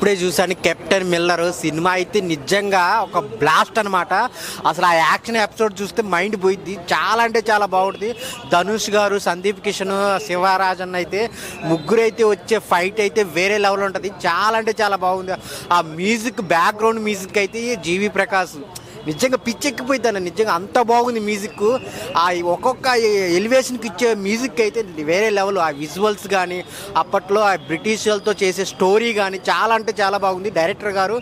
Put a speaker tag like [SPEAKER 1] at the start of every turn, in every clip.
[SPEAKER 1] ఇప్పుడే చూసాను captain Miller cinema అయితే నిజంగా ఒక బ్లాస్ట్ అనమాట. అసలు ఆ యాక్షన్ ఎపిసోడ్ చూస్తే మైండ్ పోయిద్ది. చాలా అంటే చాలా బాగుంటుంది. ధనుష్ గారు, సందీప్ కిషన్, శివరాజన్ అయితే ముగ్గురు అయితే వచ్చే ఫైట్ అయితే వేరే లెవెల్ ఉంటుంది. చాలా అంటే చాలా బాగుంది. ఆ మ్యూజిక్, బ్యాక్గ్రౌండ్ మ్యూజిక్ అయితే జీవి ప్రకాష్ నిజంగా పిచ్చెక్కిపోయింది అన్న. నిజంగా అంత బాగుంది మ్యూజిక్. ఆ ఒక్కొక్క ఎలివేషన్కి ఇచ్చే మ్యూజిక్ అయితే వేరే లెవెల్. ఆ విజువల్స్ కానీ అప్పట్లో ఆ బ్రిటిష్ వాళ్ళతో చేసే స్టోరీ కానీ చాలా అంటే చాలా బాగుంది. డైరెక్టర్ గారు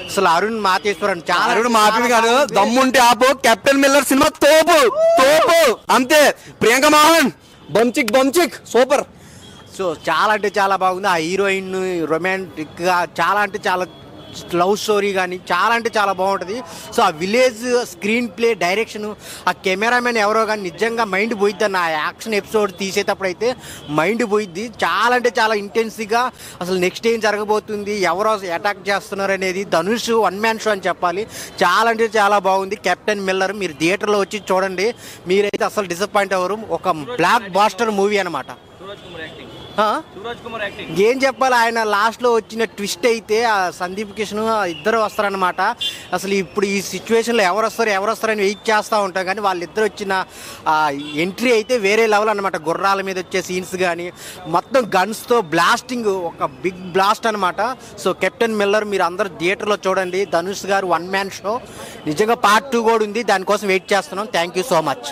[SPEAKER 1] అసలు అరుణ్ మాతేశ్వరన్ చాలా
[SPEAKER 2] అరుణ్ మాధవి గారు దమ్ముంటే ఆపు. కెప్టెన్ మిల్లర్ సినిమా తోపు తోపు అంతే. ప్రియాంక మోహన్ బంచిక్ సూపర్.
[SPEAKER 1] సో చాలా అంటే చాలా బాగుంది. ఆ హీరోయిన్ రొమాంటిక్గా చాలా అంటే చాలా లవ్ స్టోరీ కానీ చాలా అంటే చాలా బాగుంటుంది. సో ఆ విలేజ్ స్క్రీన్ ప్లే, డైరెక్షన్, ఆ కెమెరామెన్ ఎవరో కానీ నిజంగా మైండ్ పోయిద్ది అన్న. ఆ యాక్షన్ ఎపిసోడ్ తీసేటప్పుడు అయితే మైండ్ పోయిద్ది. చాలా అంటే చాలా ఇంటెన్స్గా అసలు నెక్స్ట్ ఏం జరగబోతుంది, ఎవరో అటాక్ చేస్తున్నారు అనేది ధనుష్ వన్ మ్యాన్ షో అని చెప్పాలి. చాలా అంటే చాలా బాగుంది కెప్టెన్ మిల్లర్. మీరు థియేటర్లో వచ్చి చూడండి, మీరైతే అసలు డిసప్పాయింట్ అవ్వరు. ఒక బ్లాక్ బాస్టర్ మూవీ అనమాట. ఏం చెప్పాలి, ఆయన లాస్ట్లో వచ్చిన ట్విస్ట్ అయితే ఆ సందీప్ కిషన్ ఇద్దరు వస్తారనమాట. అసలు ఇప్పుడు ఈ సిచ్యువేషన్లో ఎవరు వస్తారని వెయిట్ చేస్తూ ఉంటాం. కానీ వాళ్ళిద్దరు వచ్చిన ఎంట్రీ అయితే వేరే లెవెల్ అనమాట. గుర్రాల మీద వచ్చే సీన్స్ కానీ మొత్తం గన్స్తో బ్లాస్టింగ్, ఒక బిగ్ బ్లాస్ట్ అనమాట. సో కెప్టెన్ మిల్లర్ మీరు అందరూ థియేటర్లో చూడండి. ధనుష్ గారు వన్ మ్యాన్ షో. నిజంగా పార్ట్ 2 కూడా ఉంది, దానికోసం వెయిట్ చేస్తున్నాం. Thank you so much.